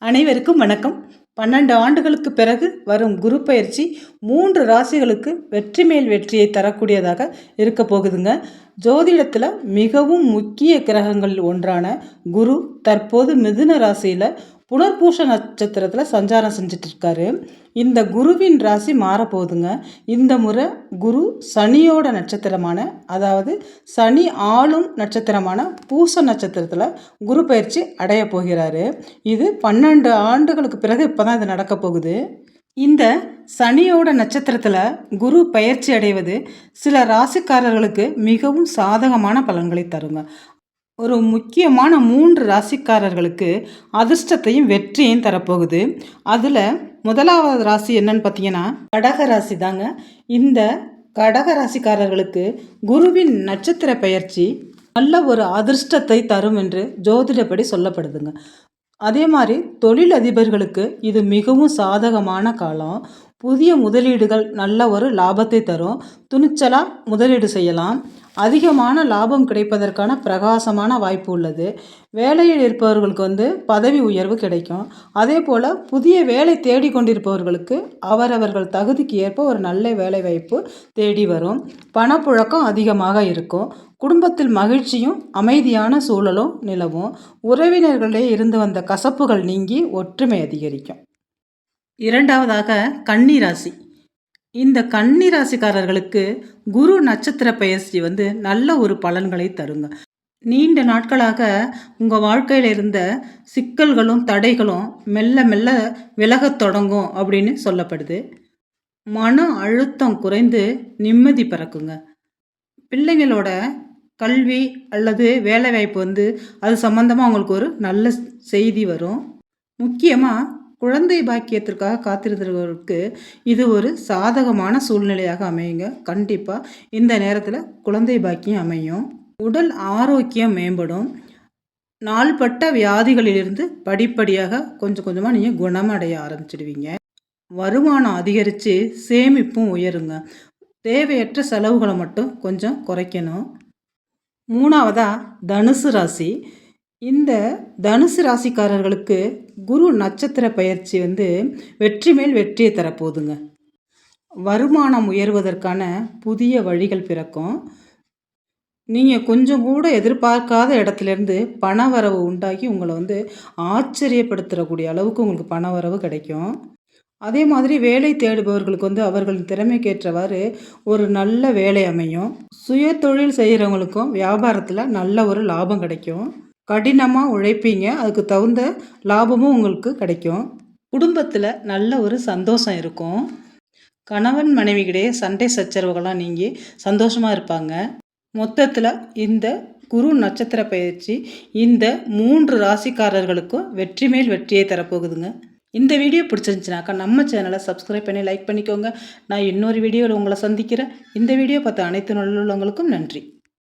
அனைவருக்கும் வணக்கம். 12 ஆண்டுகளுக்கு பிறகு வரும் குரு பயிற்சி 3 ராசிகளுக்கு வெற்றி மேல் வெற்றியை தரக்கூடியதாக இருக்க போகுதுங்க. ஜோதிடத்தில் மிகவும் முக்கிய கிரகங்களில் ஒன்றான குரு தற்போது மிதுன ராசியில் புனர்பூச நட்சத்திரத்தில் சஞ்சாரம் செஞ்சுட்டு இருக்காரு. இந்த குருவின் ராசி மாறப்போகுதுங்க. இந்த முறை குரு சனியோட நட்சத்திரமான, அதாவது சனி ஆளும் நட்சத்திரமான பூச நட்சத்திரத்தில் குரு பயிற்சி அடைய போகிறாரு. இது 12 ஆண்டுகளுக்கு பிறகு இப்போ தான் இது நடக்க போகுது. இந்த சனியோட நட்சத்திரத்தில் குரு பயிற்சி அடைவது சில ராசிக்காரர்களுக்கு மிகவும் சாதகமான பலன்களை தருங்க. ஒரு முக்கியமான 3 ராசிக்காரர்களுக்கு அதிர்ஷ்டத்தையும் வெற்றியையும் தரப்போகுது. அதில் முதலாவது ராசி என்னன்னு பார்த்தீங்கன்னா கடக ராசி தாங்க. இந்த கடக ராசிக்காரர்களுக்கு குருவின் நட்சத்திர பெயர்ச்சி நல்ல ஒரு அதிர்ஷ்டத்தை தரும் என்று ஜோதிடப்படி சொல்லப்படுதுங்க. அதே மாதிரி தொழிலதிபர்களுக்கு இது மிகவும் சாதகமான காலம். புதிய முதலீடுகள் நல்ல ஒரு லாபத்தை தரும். துணிச்சலாக முதலீடு செய்யலாம். அதிகமான லாபம் கிடைப்பதற்கான பிரகாசமான வாய்ப்பு உள்ளது. வேலையில் இருப்பவர்களுக்கு பதவி உயர்வு கிடைக்கும். அதே போல் புதிய வேலை தேடிக்கொண்டிருப்பவர்களுக்கு அவரவர்கள் தகுதிக்கு ஏற்ப ஒரு நல்ல வேலை வாய்ப்பு தேடி வரும். பணப்புழக்கம் அதிகமாக இருக்கும். குடும்பத்தில் மகிழ்ச்சியும் அமைதியான சூழலும் நிலவும். உறவினர்களே இருந்து வந்த கசப்புகள் நீங்கி ஒற்றுமை அதிகரிக்கும். இரண்டாவதாக கன்னி ராசி. இந்த கன்னி ராசிக்காரர்களுக்கு குரு நட்சத்திர பயிற்சி நல்ல ஒரு பலன்களை தருங்க. நீண்ட நாட்களாக உங்கள் வாழ்க்கையில் இருந்த சிக்கல்களும் தடைகளும் மெல்ல மெல்ல விலகத் தொடங்கும் அப்படின்னு சொல்லப்படுது. மன அழுத்தம் குறைந்து நிம்மதி பிறக்குங்க. பிள்ளைங்களோட கல்வி அல்லது வேலைவாய்ப்பு அது சம்மந்தமாக அவங்களுக்கு ஒரு நல்ல செய்தி வரும். முக்கியமாக குழந்தை பாக்கியத்திற்காக காத்திருந்தவர்களுக்கு இது ஒரு சாதகமான சூழ்நிலையாக அமையுங்க. கண்டிப்பாக இந்த நேரத்தில் குழந்தை பாக்கியம் அமையும். உடல் ஆரோக்கியம் மேம்படும். நாள்பட்ட வியாதிகளிலிருந்து படிப்படியாக கொஞ்சம் கொஞ்சமாக நீங்கள் குணமடைய ஆரம்பிச்சிடுவீங்க. வருமானம் அதிகரித்து சேமிப்பும் உயருங்க. தேவையற்ற செலவுகளை மட்டும் கொஞ்சம் குறைக்கணும். மூணாவதாக தனுசு ராசி. இந்த தனுசு ராசிக்காரர்களுக்கு குரு நட்சத்திர பயிற்சி வெற்றி மேல் வெற்றியை தரப்போகுதுங்க. வருமானம் உயர்வதற்கான புதிய வழிகள் பிறக்கும். நீங்கள் கொஞ்சம் கூட எதிர்பார்க்காத இடத்துலேருந்து பணவரவு உண்டாகி உங்களை ஆச்சரியப்படுத்துகிறக்கூடிய அளவுக்கு உங்களுக்கு பணவரவு கிடைக்கும். அதே மாதிரி வேலை தேடுபவர்களுக்கு அவர்களின் திறமைக்கேற்றவாறு ஒரு நல்ல வேலை அமையும். சுய தொழில் செய்கிறவங்களுக்கும் வியாபாரத்தில் நல்ல ஒரு லாபம் கிடைக்கும். கடினமாக உழைப்பீங்க, அதுக்கு தகுந்த லாபமும் உங்களுக்கு கிடைக்கும். குடும்பத்தில் நல்ல ஒரு சந்தோஷம் இருக்கும். கணவன் மனைவிக்கிடையே சண்டை சச்சரவுகள்லாம் நீங்கி சந்தோஷமாக இருப்பாங்க. மொத்தத்தில் இந்த குரு நட்சத்திர பயிற்சி இந்த 3 ராசிக்காரர்களுக்கும் வெற்றி மேல் வெற்றியை தரப்போகுதுங்க. இந்த வீடியோ பிடிச்சிருந்துச்சுனாக்கா நம்ம சேனலை சப்ஸ்கிரைப் பண்ணி லைக் பண்ணிக்கோங்க. நான் இன்னொரு வீடியோவில் உங்களை சந்திக்கிறேன். இந்த வீடியோ பார்த்த அனைத்து நல்லுள்ளவங்களுக்கும் நன்றி.